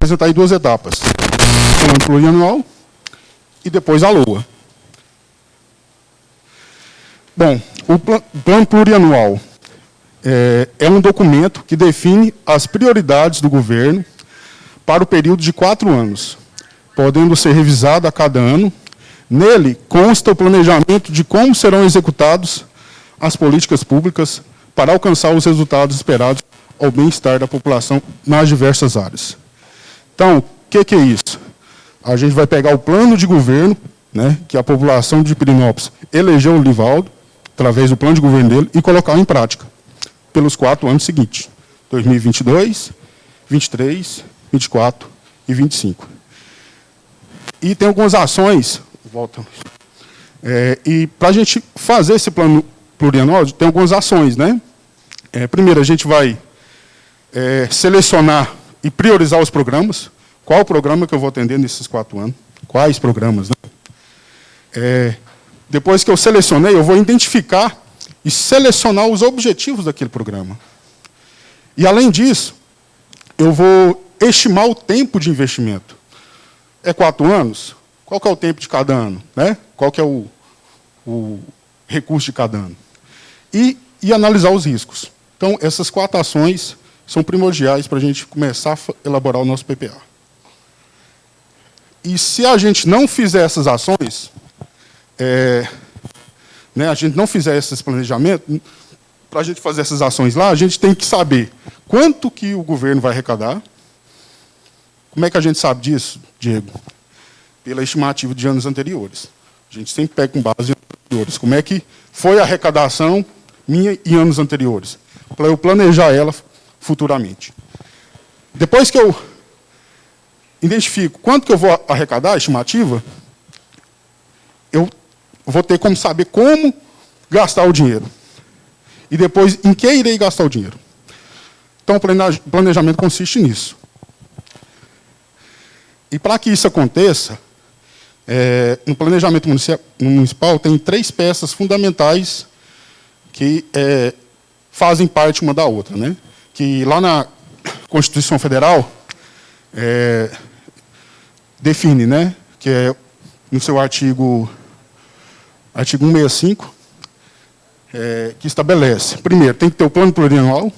apresentar em duas etapas. O plano plurianual e depois a LOA. Bom, o plano plurianual é um documento que define as prioridades do governo para o período de 4 anos, podendo ser revisado a cada ano. Nele consta o planejamento de como serão executados as políticas públicas para alcançar os resultados esperados ao bem-estar da população nas diversas áreas. Então, o que é isso? A gente vai pegar o plano de governo, né, que a população de Pirenópolis elegeu o Livaldo, através do plano de governo dele, e colocar em prática, pelos 4 anos seguintes, 2022, 23, 24 e 25. E tem algumas ações, e para a gente fazer esse plano plurianual, tem algumas ações, né? Primeiro, a gente vai selecionar e priorizar os programas. Qual o programa que eu vou atender nesses 4 anos? Quais programas, né? Depois que eu selecionei, eu vou identificar e selecionar os objetivos daquele programa. E, além disso, eu vou estimar o tempo de investimento. 4 anos? Qual que é o tempo de cada ano? Né? Qual que é o recurso de cada ano? E analisar os riscos. Então, essas 4 ações são primordiais para a gente começar a elaborar o nosso PPA. E se a gente não fizer essas ações, né, a gente não fizer esses planejamentos, para a gente fazer essas ações lá, a gente tem que saber quanto que o governo vai arrecadar. Como é que a gente sabe disso, Diego? Pela estimativa de anos anteriores. A gente sempre pega com base em anos anteriores. Como é que foi a arrecadação minha em anos anteriores? Para eu planejar ela futuramente. Depois que eu identifico quanto que eu vou arrecadar, a estimativa, eu vou ter como saber como gastar o dinheiro. E depois, em que irei gastar o dinheiro. Então, o planejamento consiste nisso. E para que isso aconteça, no planejamento municipal tem 3 peças fundamentais que fazem parte uma da outra, né? Que lá na Constituição Federal define, né? Que é no seu artigo 165, que estabelece, primeiro, tem que ter o plano plurianual.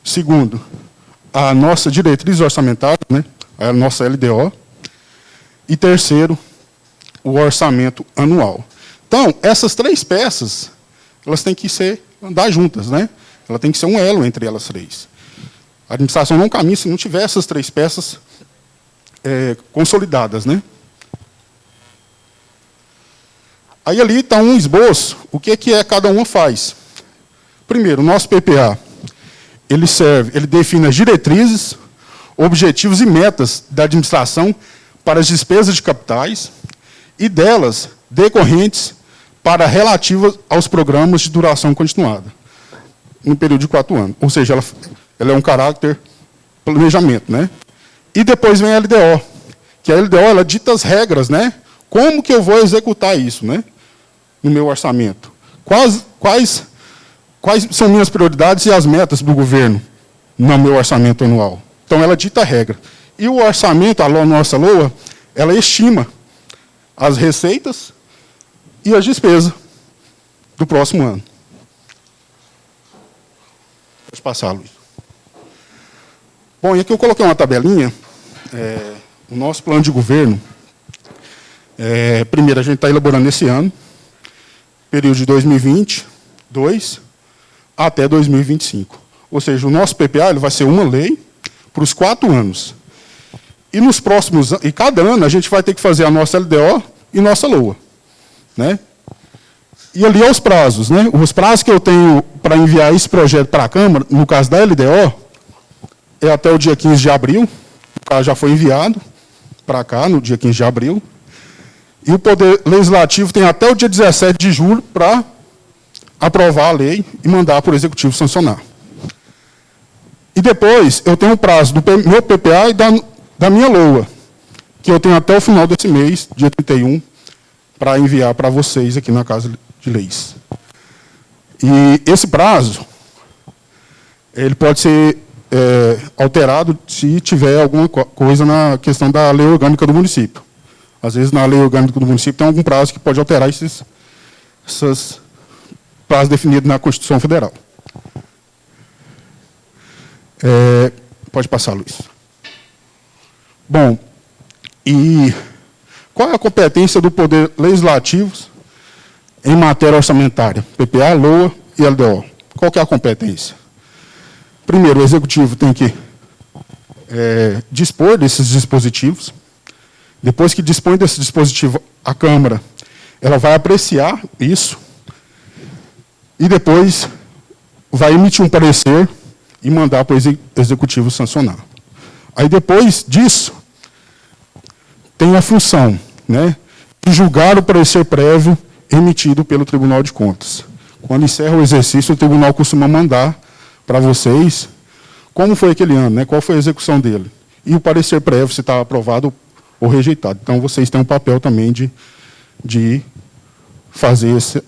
Segundo, a nossa diretriz orçamentária, né? A nossa LDO. E terceiro, o orçamento anual. Então, essas 3 peças, elas têm que andar juntas, né? Ela tem que ser um elo entre elas 3. A administração não caminha se não tiver essas 3 peças consolidadas, né? Aí ali está um esboço, o que cada uma faz. Primeiro, o nosso PPA, ele define as diretrizes, objetivos e metas da administração para as despesas de capitais e delas decorrentes para relativas aos programas de duração continuada, no período de 4 anos. Ou seja, ela é um caráter planejamento, né? E depois vem a LDO, que a LDO ela dita as regras, né? Como que eu vou executar isso, né? No meu orçamento. Quais são minhas prioridades e as metas do governo no meu orçamento anual? Então, ela dita a regra. E o orçamento, a nossa LOA, ela estima as receitas e as despesas do próximo ano. Pode passar, Luiz. Bom, e aqui eu coloquei uma tabelinha. O nosso plano de governo, primeiro, a gente está elaborando esse ano, período de 2022 até 2025. Ou seja, o nosso PPA ele vai ser uma lei para os 4 anos. E nos próximos anos, e cada ano a gente vai ter que fazer a nossa LDO e nossa LOA, né? E ali é os prazos, né? Os prazos que eu tenho para enviar esse projeto para a Câmara, no caso da LDO, é até o dia 15 de abril. O caso já foi enviado para cá no dia 15 de abril. E o Poder Legislativo tem até o dia 17 de julho para aprovar a lei e mandar para o Executivo sancionar. E depois, eu tenho o prazo do meu PPA e da minha LOA, que eu tenho até o final desse mês, dia 31, para enviar para vocês aqui na Casa de Leis. E esse prazo, ele pode ser alterado se tiver alguma coisa na questão da lei orgânica do município. Às vezes, na lei orgânica do município, tem algum prazo que pode alterar esses prazos definidos na Constituição Federal. Pode passar, Luiz. Bom, e qual é a competência do Poder Legislativo em matéria orçamentária? PPA, LOA e LDO. Qual que é a competência? Primeiro, o Executivo tem que dispor desses dispositivos. Depois que dispõe desse dispositivo, a Câmara ela vai apreciar isso e depois vai emitir um parecer e mandar para o Executivo sancionar. Aí, depois disso, tem a função, né, de julgar o parecer prévio emitido pelo Tribunal de Contas. Quando encerra o exercício, o Tribunal costuma mandar para vocês como foi aquele ano, né, qual foi a execução dele. E o parecer prévio, se está aprovado ou rejeitado. Então, vocês têm um papel também de fazer esse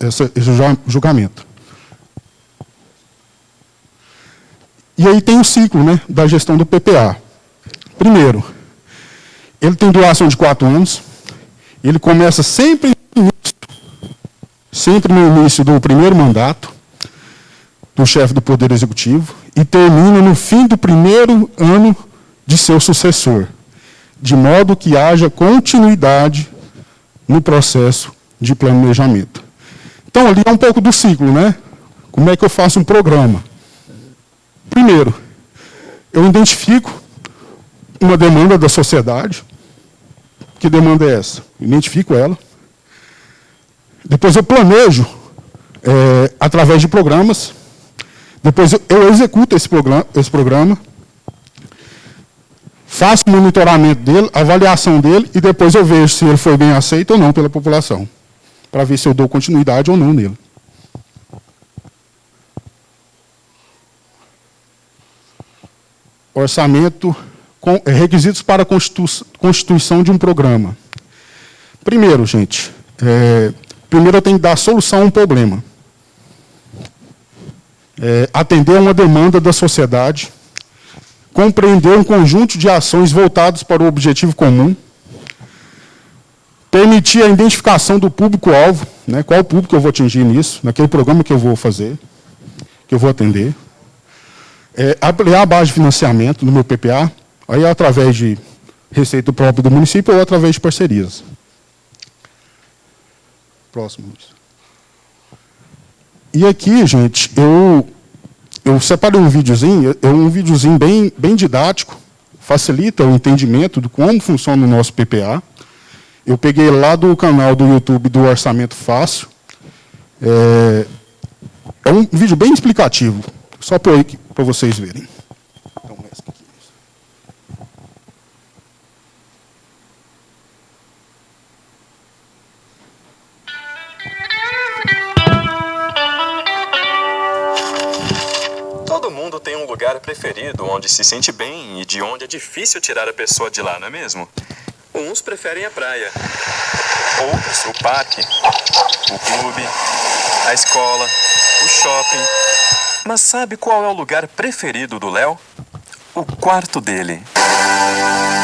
julgamento. E aí tem o ciclo, né, da gestão do PPA. Primeiro, ele tem duração de 4 anos. Ele começa sempre no início do primeiro mandato do chefe do Poder Executivo e termina no fim do primeiro ano de seu sucessor, de modo que haja continuidade no processo de planejamento. Então, ali é um pouco do ciclo, né? Como é que eu faço um programa? Primeiro, eu identifico uma demanda da sociedade. Que demanda é essa? Identifico ela. Depois eu planejo através de programas. Depois eu executo esse programa. Faço o monitoramento dele, avaliação dele, e depois eu vejo se ele foi bem aceito ou não pela população, para ver se eu dou continuidade ou não nele. Orçamento, requisitos para a constituição de um programa. Primeiro, gente, primeiro eu tenho que dar solução a um problema. Atender a uma demanda da sociedade, compreender um conjunto de ações voltadas para o objetivo comum, permitir a identificação do público-alvo, né, qual público eu vou atingir nisso, naquele programa que eu vou fazer, que eu vou atender, ampliar a base de financiamento do meu PPA, aí através de receita própria do município ou através de parcerias. Próximo. E aqui, gente, eu separei um videozinho bem didático, facilita o entendimento de como funciona o nosso PPA. Eu peguei lá do canal do YouTube do Orçamento Fácil. É um vídeo bem explicativo, só para vocês verem. Todo mundo tem um lugar preferido onde se sente bem e de onde é difícil tirar a pessoa de lá, não é mesmo? Uns preferem a praia, outros o parque, o clube, a escola, o shopping. Mas sabe qual é o lugar preferido do Léo? O quarto dele.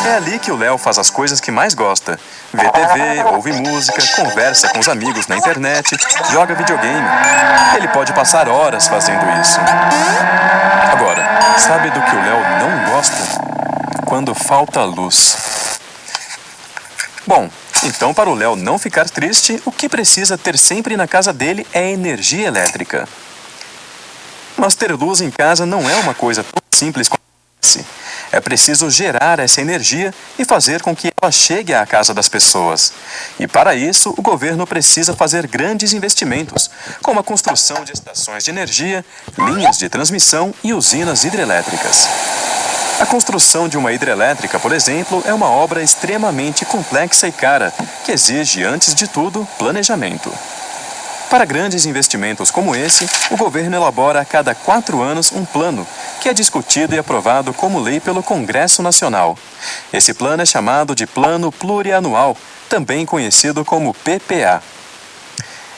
É ali que o Léo faz as coisas que mais gosta. Vê TV, ouve música, conversa com os amigos na internet, joga videogame. Ele pode passar horas fazendo isso. Agora, sabe do que o Léo não gosta? Quando falta luz. Bom, então para o Léo não ficar triste, o que precisa ter sempre na casa dele é energia elétrica. Mas ter luz em casa não é uma coisa tão simples quanto parece. É preciso gerar essa energia e fazer com que ela chegue à casa das pessoas. E para isso, o governo precisa fazer grandes investimentos, como a construção de estações de energia, linhas de transmissão e usinas hidrelétricas. A construção de uma hidrelétrica, por exemplo, é uma obra extremamente complexa e cara, que exige, antes de tudo, planejamento. Para grandes investimentos como esse, o governo elabora a cada 4 anos um plano, que é discutido e aprovado como lei pelo Congresso Nacional. Esse plano é chamado de Plano Plurianual, também conhecido como PPA.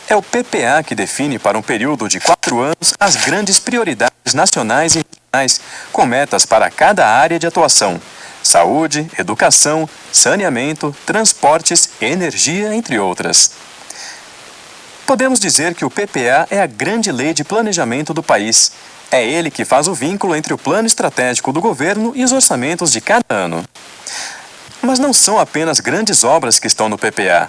É o PPA que define para um período de 4 anos as grandes prioridades nacionais e regionais com metas para cada área de atuação: saúde, educação, saneamento, transportes, energia, entre outras. Podemos dizer que o PPA é a grande lei de planejamento do país. É ele que faz o vínculo entre o plano estratégico do governo e os orçamentos de cada ano. Mas não são apenas grandes obras que estão no PPA.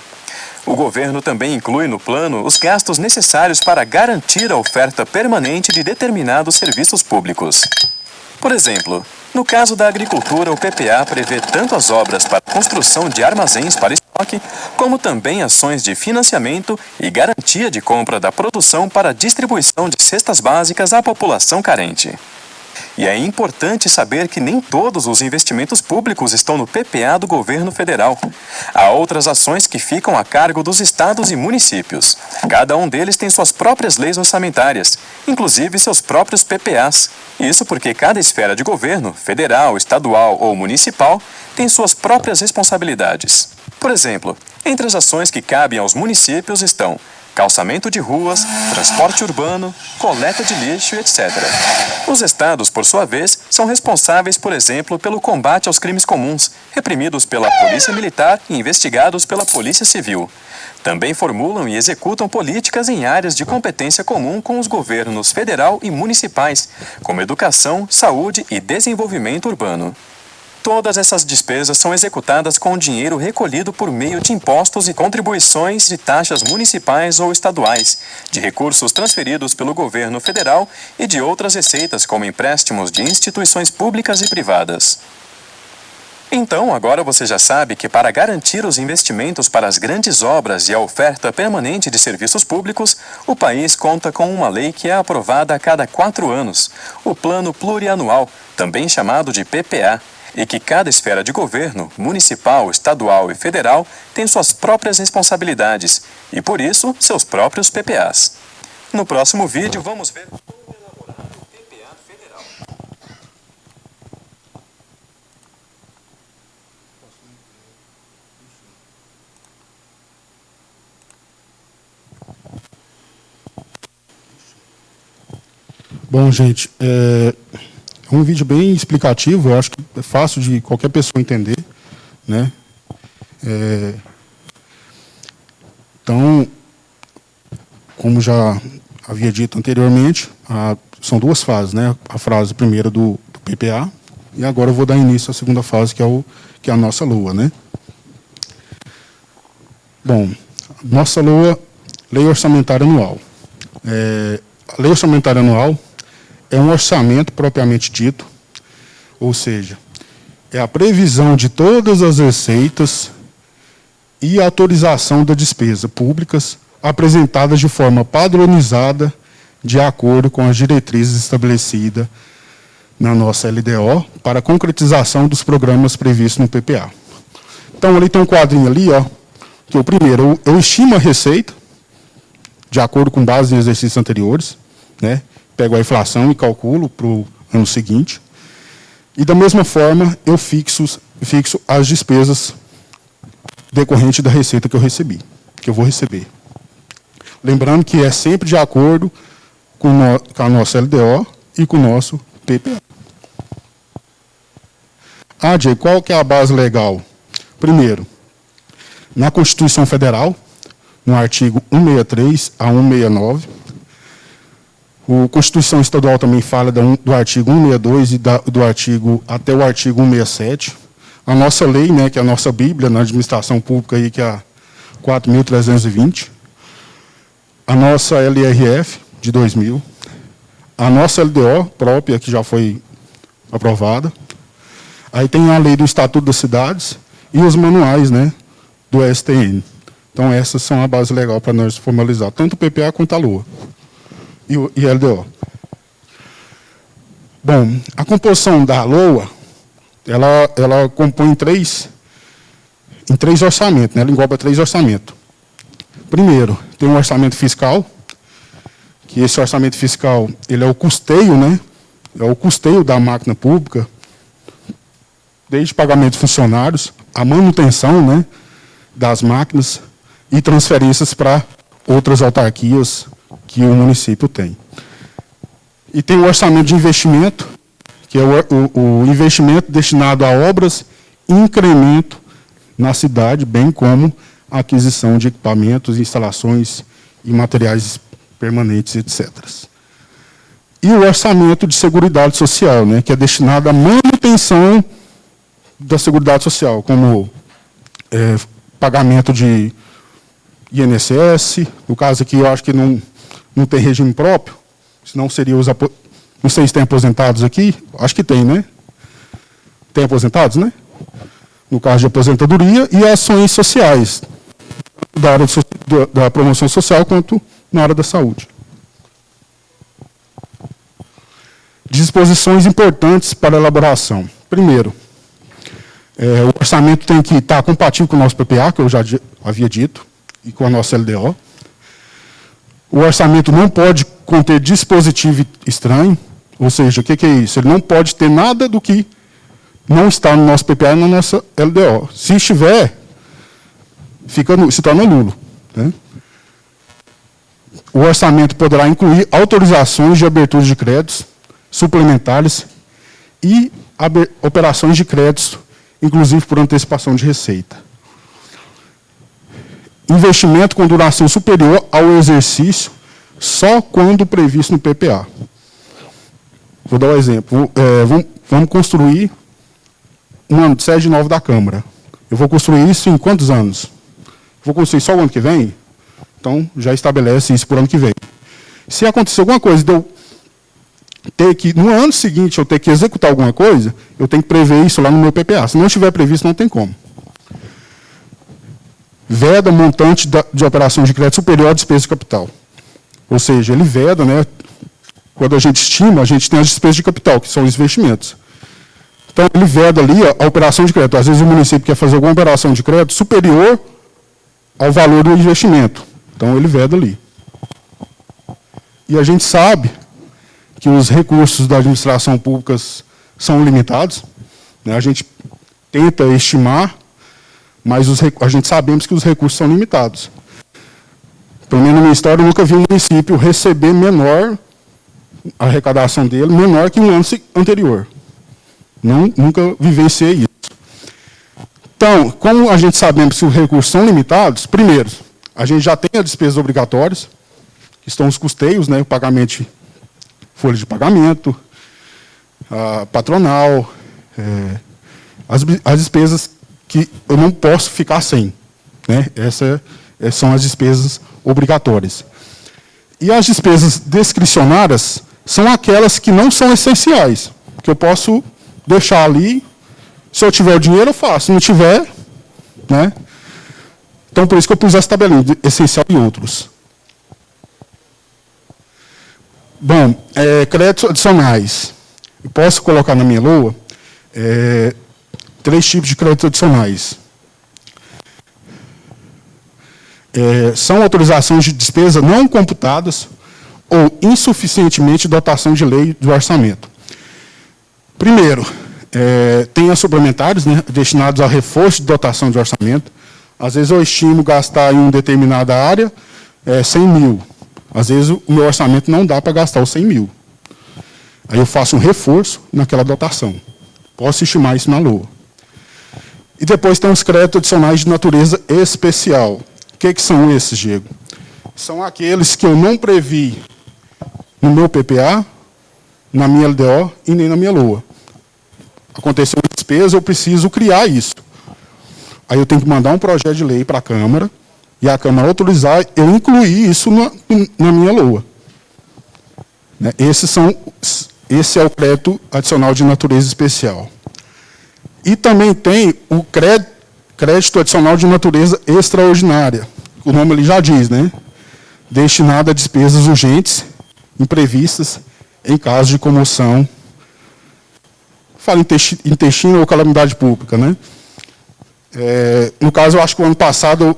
O governo também inclui no plano os gastos necessários para garantir a oferta permanente de determinados serviços públicos. Por exemplo, no caso da agricultura, o PPA prevê tanto as obras para a construção de armazéns para estoque, como também ações de financiamento e garantia de compra da produção para a distribuição de cestas básicas à população carente. E é importante saber que nem todos os investimentos públicos estão no PPA do governo federal. Há outras ações que ficam a cargo dos estados e municípios. Cada um deles tem suas próprias leis orçamentárias, inclusive seus próprios PPAs. Isso porque cada esfera de governo, federal, estadual ou municipal, tem suas próprias responsabilidades. Por exemplo, entre as ações que cabem aos municípios estão calçamento de ruas, transporte urbano, coleta de lixo, etc. Os estados, por sua vez, são responsáveis, por exemplo, pelo combate aos crimes comuns, reprimidos pela Polícia Militar e investigados pela Polícia Civil. Também formulam e executam políticas em áreas de competência comum com os governos federal e municipais, como educação, saúde e desenvolvimento urbano. Todas essas despesas são executadas com dinheiro recolhido por meio de impostos e contribuições de taxas municipais ou estaduais, de recursos transferidos pelo governo federal e de outras receitas como empréstimos de instituições públicas e privadas. Então, agora você já sabe que para garantir os investimentos para as grandes obras e a oferta permanente de serviços públicos, o país conta com uma lei que é aprovada a cada 4 anos, o Plano Plurianual, também chamado de PPA, e que cada esfera de governo, municipal, estadual e federal, tem suas próprias responsabilidades e, por isso, seus próprios PPAs. No próximo vídeo, vamos ver como elaborar o PPA federal. Bom, gente, é um vídeo bem explicativo, eu acho que é fácil de qualquer pessoa entender, né? Então, como já havia dito anteriormente, são 2 fases, né? A fase primeira do PPA, e agora eu vou dar início à segunda fase, que é a nossa LOA, né? Bom, nossa LOA, Lei Orçamentária Anual. A Lei Orçamentária Anual é um orçamento propriamente dito, ou seja, é a previsão de todas as receitas e a autorização da despesa públicas apresentadas de forma padronizada de acordo com as diretrizes estabelecidas na nossa LDO para a concretização dos programas previstos no PPA. Então, ali tem um quadrinho ali, ó, que o primeiro, eu estimo a receita, de acordo com base em exercícios anteriores, né? Pego a inflação e calculo para o ano seguinte. E, da mesma forma, eu fixo as despesas decorrentes da receita que eu recebi, que eu vou receber. Lembrando que é sempre de acordo com a nossa LDO e com o nosso PPA. Jay, qual que é a base legal? Primeiro, na Constituição Federal, no artigo 163 a 169, a Constituição Estadual também fala do artigo 162 e do artigo até o artigo 167. A nossa lei, né, que é a nossa Bíblia na administração pública, aí, que é a 4.320. A nossa LRF, de 2000. A nossa LDO própria, que já foi aprovada. Aí tem a lei do Estatuto das Cidades e os manuais, né, do STN. Então, essas são a base legal para nós formalizar tanto o PPA quanto a LOA. E LDO. Bom, a composição da LOA, ela compõe em três orçamentos, né? Ela engloba 3 orçamentos. Primeiro, tem um orçamento fiscal, que esse orçamento fiscal, ele é o custeio, né? É o custeio da máquina pública, desde pagamento de funcionários, a manutenção, né, das máquinas e transferências para outras autarquias que o município tem. E tem o orçamento de investimento, que é o investimento destinado a obras e incremento na cidade, bem como a aquisição de equipamentos, instalações e materiais permanentes, etc. E o orçamento de Seguridade Social, né, que é destinado à manutenção da Seguridade Social, como pagamento de INSS, no caso aqui eu acho que não tem regime próprio, senão seria os não sei se tem aposentados aqui, acho que tem, né? Tem aposentados, né? No caso de aposentadoria, e ações sociais, da área da promoção social, quanto na área da saúde. Disposições importantes para a elaboração. Primeiro, o orçamento tem que estar compatível com o nosso PPA, que eu já havia dito, e com a nossa LDO. O orçamento não pode conter dispositivo estranho, ou seja, o que é isso? Ele não pode ter nada do que não está no nosso PPA e na nossa LDO. Se estiver, se torna nulo. Né? O orçamento poderá incluir autorizações de abertura de créditos suplementares e operações de créditos, inclusive por antecipação de receita. Investimento com duração superior ao exercício só quando previsto no PPA. Vou dar um exemplo. Vamos construir uma sede nova da Câmara. Eu vou construir isso em quantos anos? Vou construir só o ano que vem? Então, já estabelece isso por ano que vem. Se acontecer alguma coisa de eu ter que, no ano seguinte, eu ter que executar alguma coisa, eu tenho que prever isso lá no meu PPA. Se não estiver previsto, não tem como. Veda montante de operação de crédito superior à despesa de capital. Ou seja, ele veda, né? Quando a gente estima, a gente tem as despesas de capital, que são os investimentos. Então, ele veda ali a operação de crédito. Às vezes, o município quer fazer alguma operação de crédito superior ao valor do investimento. Então, ele veda ali. E a gente sabe que os recursos da administração pública são limitados. Né? A gente tenta estimar, mas a gente sabemos que os recursos são limitados. Pelo menos na minha história, eu nunca vi um município receber menor, a arrecadação dele, menor que no ano anterior. Nunca vivenciei isso. Então, como a gente sabemos que os recursos são limitados, primeiro, a gente já tem as despesas obrigatórias, que estão os custeios, né, o pagamento de folha de pagamento, a patronal, as despesas que eu não posso ficar sem. Né? Essas são as despesas obrigatórias. E as despesas discricionárias são aquelas que não são essenciais, que eu posso deixar ali. Se eu tiver o dinheiro, eu faço. Se não tiver, né? Então, por isso que eu pus essa tabelinha, de essencial e outros. Bom, créditos adicionais. Eu posso colocar na minha LOA 3 tipos de créditos adicionais. São autorizações de despesa não computadas ou insuficientemente dotação de lei do orçamento. Primeiro, tem as suplementares, né, destinados a reforço de dotação de orçamento. Às vezes eu estimo gastar em uma determinada área 100 mil. Às vezes o meu orçamento não dá para gastar os 100 mil. Aí eu faço um reforço naquela dotação. Posso estimar isso na LOA. E depois tem os créditos adicionais de natureza especial. O que são esses, Diego? São aqueles que eu não previ no meu PPA, na minha LDO e nem na minha LOA. Aconteceu uma despesa, eu preciso criar isso. Aí eu tenho que mandar um projeto de lei para a Câmara, e a Câmara autorizar eu incluir isso na minha LOA. Né? Esse é o crédito adicional de natureza especial. E também tem o crédito adicional de natureza extraordinária. O nome ali já diz, né? Destinado a despesas urgentes, imprevistas, em caso de comoção, fala intestino ou calamidade pública, né? No caso, eu acho que o ano passado,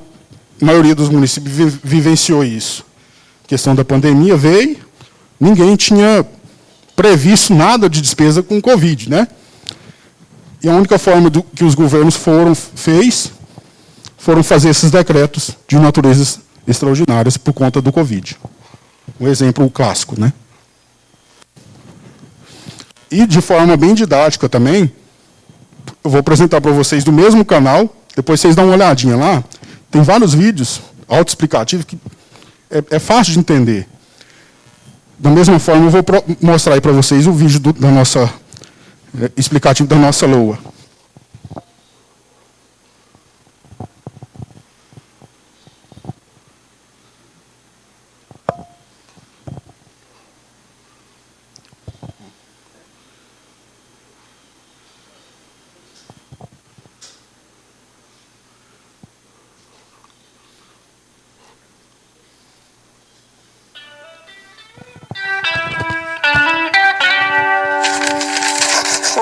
a maioria dos municípios vivenciou isso. A questão da pandemia veio, ninguém tinha previsto nada de despesa com Covid, né? E a única forma que os governos foram fazer esses decretos de naturezas extraordinárias por conta do Covid. Um exemplo clássico, né? E, de forma bem didática também, eu vou apresentar para vocês do mesmo canal, depois vocês dão uma olhadinha lá. Tem vários vídeos autoexplicativos que é fácil de entender. Da mesma forma, eu vou mostrar aí para vocês o vídeo da nossa explicativo da nossa LOA.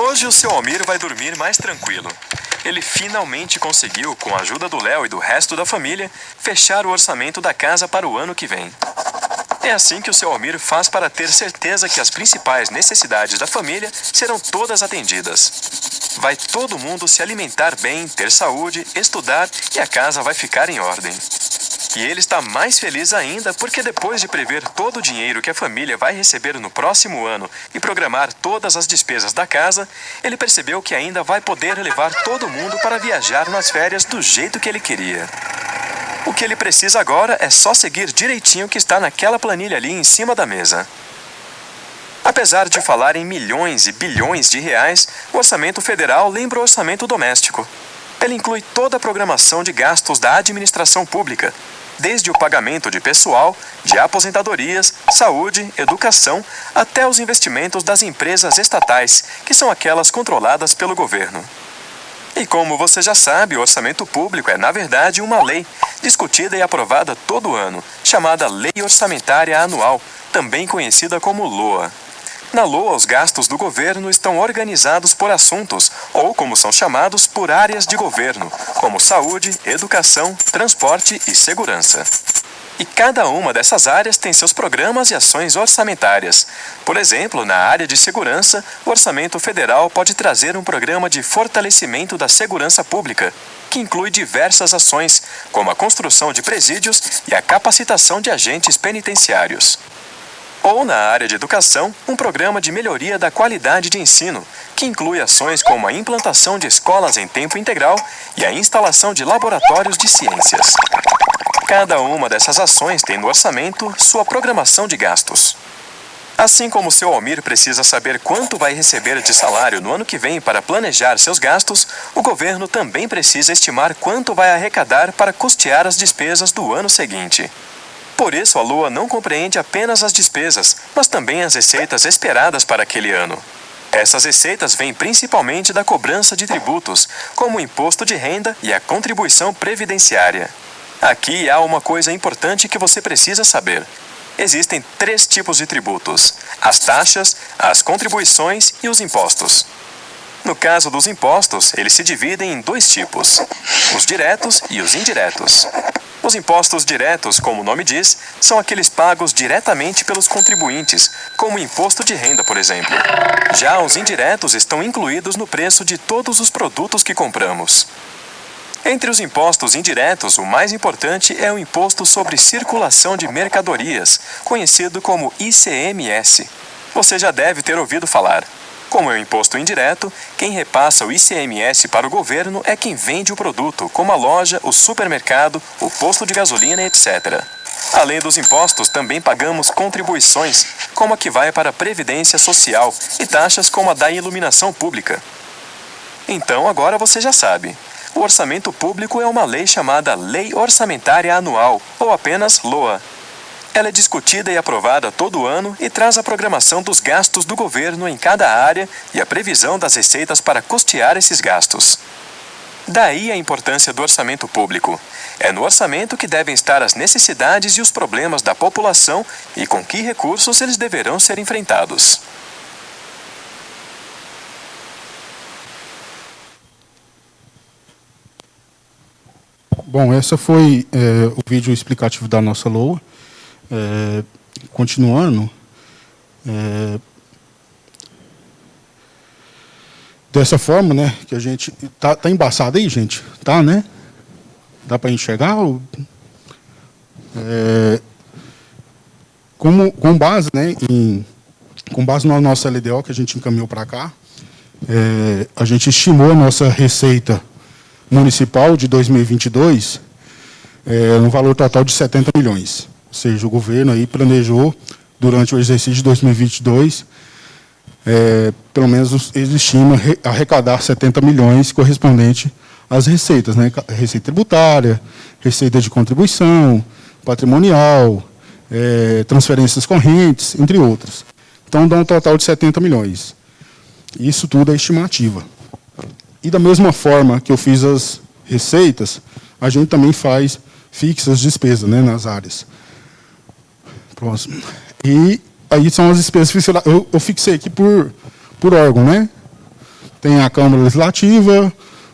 Hoje o seu Almir vai dormir mais tranquilo. Ele finalmente conseguiu, com a ajuda do Léo e do resto da família, fechar o orçamento da casa para o ano que vem. É assim que o seu Almir faz para ter certeza que as principais necessidades da família serão todas atendidas. Vai todo mundo se alimentar bem, ter saúde, estudar e a casa vai ficar em ordem. E ele está mais feliz ainda porque depois de prever todo o dinheiro que a família vai receber no próximo ano e programar todas as despesas da casa, ele percebeu que ainda vai poder levar todo mundo para viajar nas férias do jeito que ele queria. O que ele precisa agora é só seguir direitinho o que está naquela planilha ali em cima da mesa. Apesar de falar em milhões e bilhões de reais, o orçamento federal lembra o orçamento doméstico. Ele inclui toda a programação de gastos da administração pública, desde o pagamento de pessoal, de aposentadorias, saúde, educação, até os investimentos das empresas estatais, que são aquelas controladas pelo governo. E como você já sabe, o orçamento público é, na verdade, uma lei, discutida e aprovada todo ano, chamada Lei Orçamentária Anual, também conhecida como LOA. Na LOA, os gastos do governo estão organizados por assuntos, ou como são chamados, por áreas de governo, como saúde, educação, transporte e segurança. E cada uma dessas áreas tem seus programas e ações orçamentárias. Por exemplo, na área de segurança, o orçamento federal pode trazer um programa de fortalecimento da segurança pública, que inclui diversas ações, como a construção de presídios e a capacitação de agentes penitenciários. Ou, na área de educação, um programa de melhoria da qualidade de ensino, que inclui ações como a implantação de escolas em tempo integral e a instalação de laboratórios de ciências. Cada uma dessas ações tem no orçamento sua programação de gastos. Assim como o seu Almir precisa saber quanto vai receber de salário no ano que vem para planejar seus gastos, o governo também precisa estimar quanto vai arrecadar para custear as despesas do ano seguinte. Por isso, a LOA não compreende apenas as despesas, mas também as receitas esperadas para aquele ano. Essas receitas vêm principalmente da cobrança de tributos, como o imposto de renda e a contribuição previdenciária. Aqui há uma coisa importante que você precisa saber. Existem 3 tipos de tributos: as taxas, as contribuições e os impostos. No caso dos impostos, eles se dividem em 2 tipos: os diretos e os indiretos. Os impostos diretos, como o nome diz, são aqueles pagos diretamente pelos contribuintes, como o imposto de renda, por exemplo. Já os indiretos estão incluídos no preço de todos os produtos que compramos. Entre os impostos indiretos, o mais importante é o Imposto sobre Circulação de Mercadorias, conhecido como ICMS. Você já deve ter ouvido falar. Como é um imposto indireto, quem repassa o ICMS para o governo é quem vende o produto, como a loja, o supermercado, o posto de gasolina, etc. Além dos impostos, também pagamos contribuições, como a que vai para a Previdência Social, e taxas como a da iluminação pública. Então, agora você já sabe. O orçamento público é uma lei chamada Lei Orçamentária Anual, ou apenas LOA. Ela é discutida e aprovada todo ano e traz a programação dos gastos do governo em cada área e a previsão das receitas para custear esses gastos. Daí a importância do orçamento público. É no orçamento que devem estar as necessidades e os problemas da população e com que recursos eles deverão ser enfrentados. Bom, esse foi o vídeo explicativo da nossa LOA. Continuando, dessa forma, né, que a gente tá embaçado aí, gente, tá, né? Dá para enxergar? Com base, né, em com base na nossa LDO, que a gente encaminhou para cá, a gente estimou a nossa receita municipal de 2022 no valor total de 70 milhões. Ou seja, o governo aí planejou, durante o exercício de 2022, pelo menos eles estimam arrecadar 70 milhões correspondente às receitas, né? Receita tributária, receita de contribuição, patrimonial, transferências correntes, entre outras. Então, dá um total de 70 milhões. Isso tudo é estimativa. E, da mesma forma que eu fiz as receitas, a gente também fixa as despesas, né, nas áreas. Próximo. E aí são as despesas fiscais. Eu fixei aqui por órgão, né? Tem a Câmara Legislativa,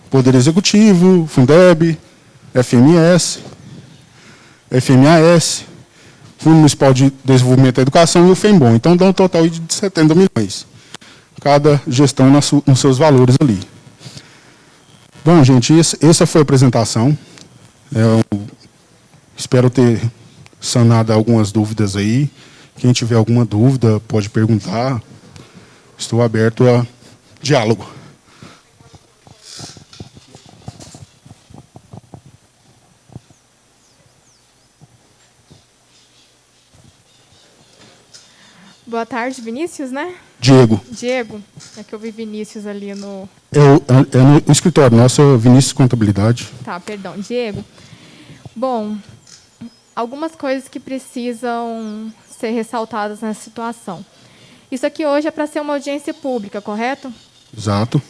Poder Executivo, Fundeb, FMS, FMAS, Fundo Municipal de Desenvolvimento da Educação e o FEMBOM. Então, dá um total de 70 milhões. Cada gestão nos seus valores ali. Bom, gente, essa foi a apresentação. Eu espero ter sanado algumas dúvidas aí. Quem tiver alguma dúvida, pode perguntar. Estou aberto a diálogo. Boa tarde, Vinícius, né? Diego. Diego, é que eu vi Vinícius ali no... É no escritório, nossa Vinícius Contabilidade. Tá, perdão, Diego. Bom, algumas coisas que precisam ser ressaltadas nessa situação. Isso aqui hoje é para ser uma audiência pública, correto? Exato.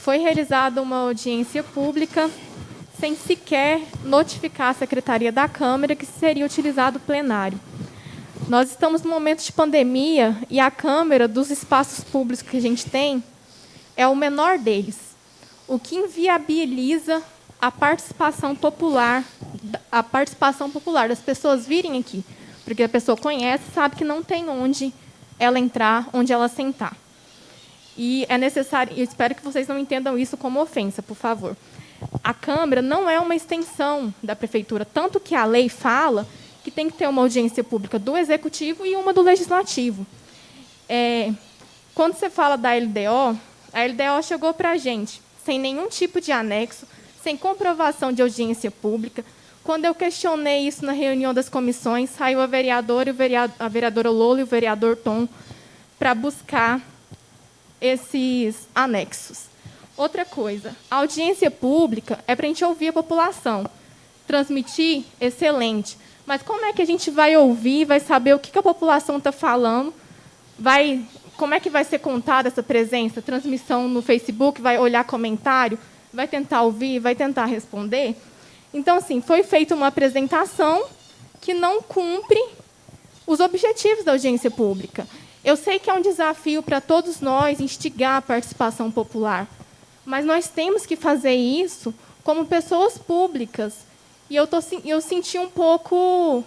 Foi realizada uma audiência pública sem sequer notificar a Secretaria da Câmara que seria utilizado o plenário. Nós estamos num momento de pandemia e a Câmara, dos espaços públicos que a gente tem, é o menor deles, o que inviabiliza a participação popular das pessoas virem aqui, porque a pessoa conhece, sabe que não tem onde ela entrar, onde ela sentar. E é necessário, eu espero que vocês não entendam isso como ofensa, por favor. A Câmara não é uma extensão da Prefeitura, tanto que a lei fala que tem que ter uma audiência pública do Executivo e uma do Legislativo. Quando você fala da LDO, a LDO chegou para a gente sem nenhum tipo de anexo, sem comprovação de audiência pública. Quando eu questionei isso na reunião das comissões, saiu a vereadora Lola e o vereador Tom para buscar esses anexos. Outra coisa, a audiência pública é para a gente ouvir a população. Transmitir, excelente. Mas como é que a gente vai ouvir, vai saber o que a população está falando? Como é que vai ser contada essa presença? Transmissão no Facebook, vai olhar comentário, vai tentar ouvir, vai tentar responder? Então, assim, foi feita uma apresentação que não cumpre os objetivos da audiência pública. Eu sei que é um desafio para todos nós instigar a participação popular, mas nós temos que fazer isso como pessoas públicas. E eu senti um pouco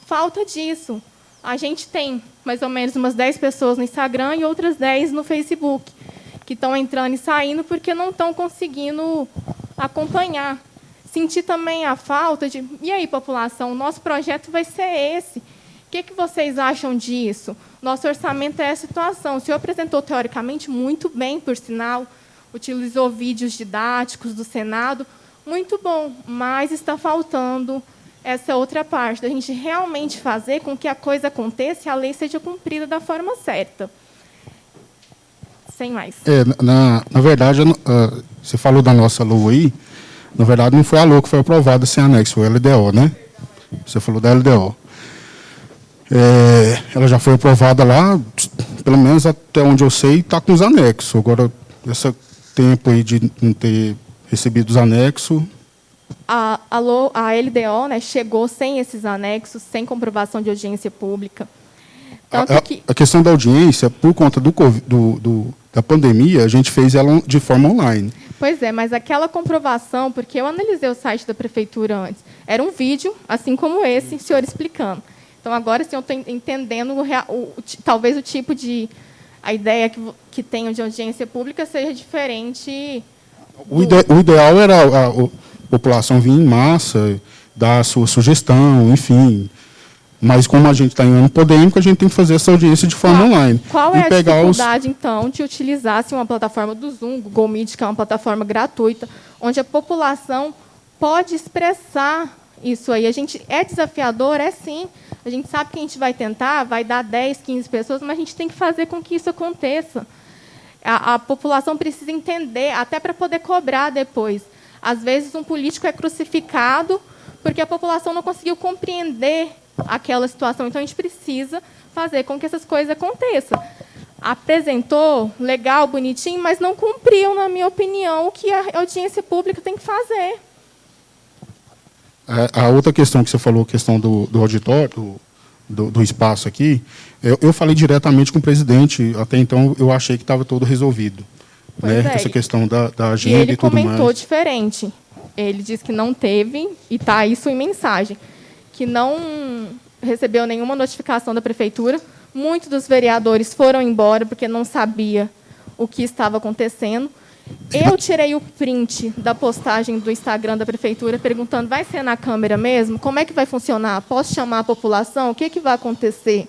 falta disso. A gente tem mais ou menos umas 10 pessoas no Instagram e outras 10 no Facebook, que estão entrando e saindo porque não estão conseguindo acompanhar. Senti também a falta de... E aí, população, o nosso projeto vai ser esse. O que vocês acham disso? Nosso orçamento é essa situação. O senhor apresentou, teoricamente, muito bem, por sinal, utilizou vídeos didáticos do Senado, muito bom, mas está faltando essa outra parte, da gente realmente fazer com que a coisa aconteça e a lei seja cumprida da forma certa. Sem mais. Na verdade, você falou da nossa LOA aí, na verdade, não foi a LOA que foi aprovada sem anexo, foi a LDO, né? Você falou da LDO. Ela já foi aprovada lá, pelo menos até onde eu sei, está com os anexos. Agora, esse tempo aí de não ter recebido os anexos... A LDO, né, chegou sem esses anexos, sem comprovação de audiência pública. A questão da audiência, por conta da pandemia, a gente fez ela de forma online. Pois é, mas aquela comprovação, porque eu analisei o site da Prefeitura antes, era um vídeo, assim como esse, o senhor explicando. Então, agora, sim, eu estou entendendo talvez o tipo de... A ideia que tenho de audiência pública seja diferente... O ideal era a população vir em massa, dar a sua sugestão, enfim, Mas como a gente está em ano pandêmico, a gente tem que fazer essa audiência de forma online. Qual e é a pegar dificuldade, então, de utilizar uma plataforma do Zoom, Google Meet, que é uma plataforma gratuita, onde a população pode expressar isso aí? A gente é desafiador, é sim. A gente sabe que a gente vai tentar, vai dar 10, 15 pessoas, mas a gente tem que fazer com que isso aconteça. A população precisa entender, até para poder cobrar depois. Às vezes, um político é crucificado porque a população não conseguiu compreender aquela situação. Então, a gente precisa fazer com que essas coisas aconteçam. Apresentou, legal, bonitinho, mas não cumpriu, na minha opinião, o que a audiência pública tem que fazer. A outra questão que você falou, a questão do auditório, do espaço aqui, eu falei diretamente com o presidente, até então eu achei que estava todo resolvido. Né? Essa questão da agenda e tudo mais. Ele comentou diferente. Ele disse que não teve, e está isso em mensagem, que não recebeu nenhuma notificação da prefeitura. Muitos dos vereadores foram embora porque não sabia o que estava acontecendo. Eu tirei o print da postagem do Instagram da prefeitura perguntando: vai ser na câmera mesmo? Como é que vai funcionar? Posso chamar a população? O que vai acontecer?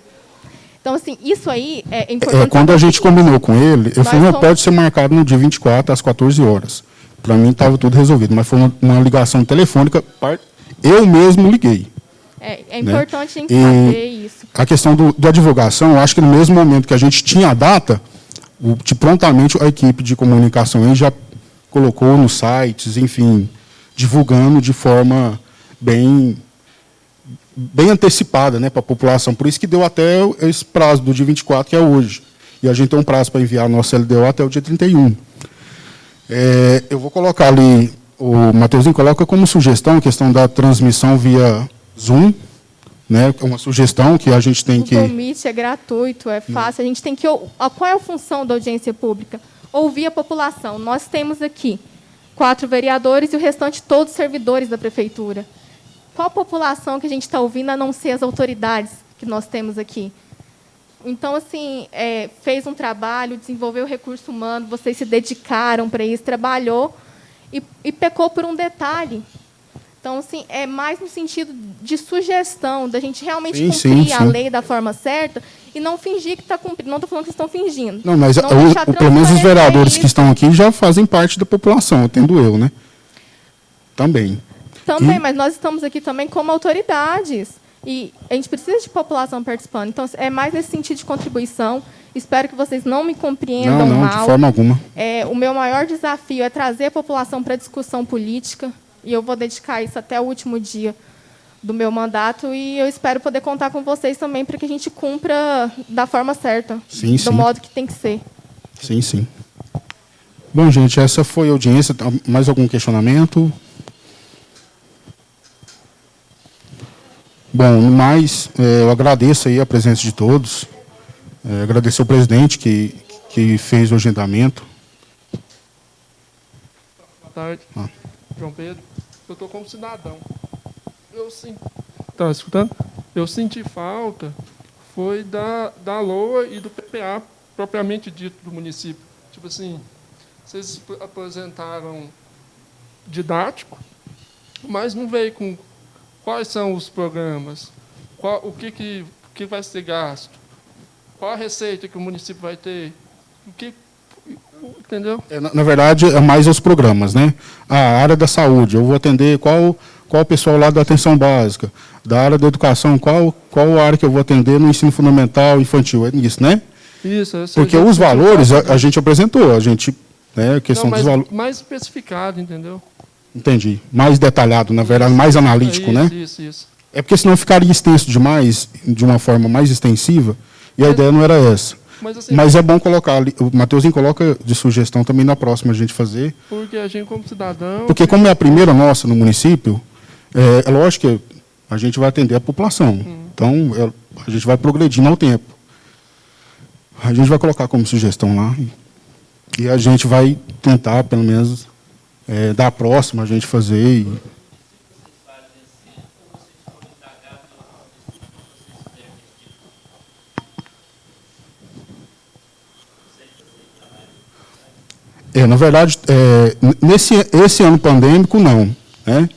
Então, assim, isso aí é importante. Quando a gente combinou com ele, eu falei: não, pode ser marcado no dia 24, às 14 horas. Para mim, estava tudo resolvido. Mas foi uma ligação telefônica, eu mesmo liguei. É importante a gente saber isso. A questão da divulgação, eu acho que no mesmo momento que a gente tinha a data, prontamente a equipe de comunicação aí já colocou nos sites, enfim, divulgando de forma bem antecipada, né, para a população. Por isso que deu até esse prazo do dia 24, que é hoje. E a gente tem um prazo para enviar a nossa LDO até o dia 31. Eu vou colocar ali, o Mateuzinho coloca como sugestão a questão da transmissão via Zoom, né, é uma sugestão que a gente tem que... O Google Meet é gratuito, é fácil. A gente tem que... Qual é a função da audiência pública? Ouvir a população. Nós temos aqui 4 vereadores e o restante todos servidores da prefeitura. Qual a população que a gente está ouvindo, a não ser as autoridades que nós temos aqui? Então, assim, fez um trabalho, desenvolveu recurso humano, vocês se dedicaram para isso, trabalhou e pecou por um detalhe. Então, assim, é mais no sentido de sugestão, da gente realmente cumprir a lei da forma certa e não fingir que está cumprindo. Não estou falando que estão fingindo. Não, mas pelo menos os vereadores que estão aqui já fazem parte da população, entendo eu, né? Também. Também, mas nós estamos aqui também como autoridades. E a gente precisa de população participando. Então, é mais nesse sentido de contribuição. Espero que vocês não me compreendam mal. Não, de forma alguma. O meu maior desafio é trazer a população para a discussão política. E eu vou dedicar isso até o último dia do meu mandato. E eu espero poder contar com vocês também para que a gente cumpra da forma certa. Sim, do modo que tem que ser. Sim, sim. Bom, gente, essa foi a audiência. Mais algum questionamento? Bom, no mais, eu agradeço aí a presença de todos. Agradecer ao presidente que fez o agendamento. Boa tarde, João Pedro. Eu estou como cidadão. Tá escutando? Eu senti falta, foi da LOA e do PPA, propriamente dito, do município. Tipo assim, vocês apresentaram didático, mas não veio com quais são os programas, o que vai ser gasto, qual a receita que o município vai ter, entendeu? Na verdade, é mais os programas, né? A área da saúde, eu vou atender qual o pessoal lá da atenção básica, da área da educação, qual a área que eu vou atender no ensino fundamental, infantil, é isso, né? Isso. Porque os valores a gente apresentou, né, a questão dos valores. Mais especificado, entendeu? Entendi. Mais detalhado, na verdade, mais analítico, né? Isso. É porque senão ficaria extenso demais, de uma forma mais extensiva, e a ideia não era essa. Mas é bom colocar ali, o Mateuzinho coloca de sugestão também na próxima a gente fazer. Porque a gente como cidadão... Porque como é a primeira nossa no município, é lógico que a gente vai atender a população. Então, a gente vai progredindo ao tempo. A gente vai colocar como sugestão lá, e a gente vai tentar, pelo menos, da próxima a gente fazer. Na verdade, esse ano pandêmico, não. Né?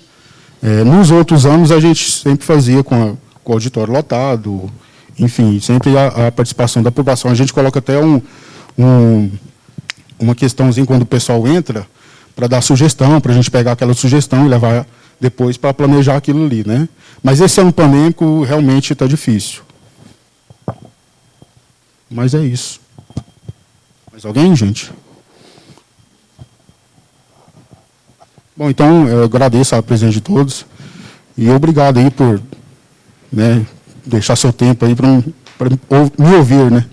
Nos outros anos, a gente sempre fazia com com o auditório lotado, enfim, sempre a participação da população. A gente coloca até uma questãozinha quando o pessoal entra, para dar sugestão, para a gente pegar aquela sugestão e levar depois para planejar aquilo ali, né? Mas esse ano pandêmico realmente está difícil. Mas é isso. Mais alguém, gente? Bom, então, eu agradeço a presença de todos e obrigado aí por, né, deixar seu tempo aí para me ouvir, né?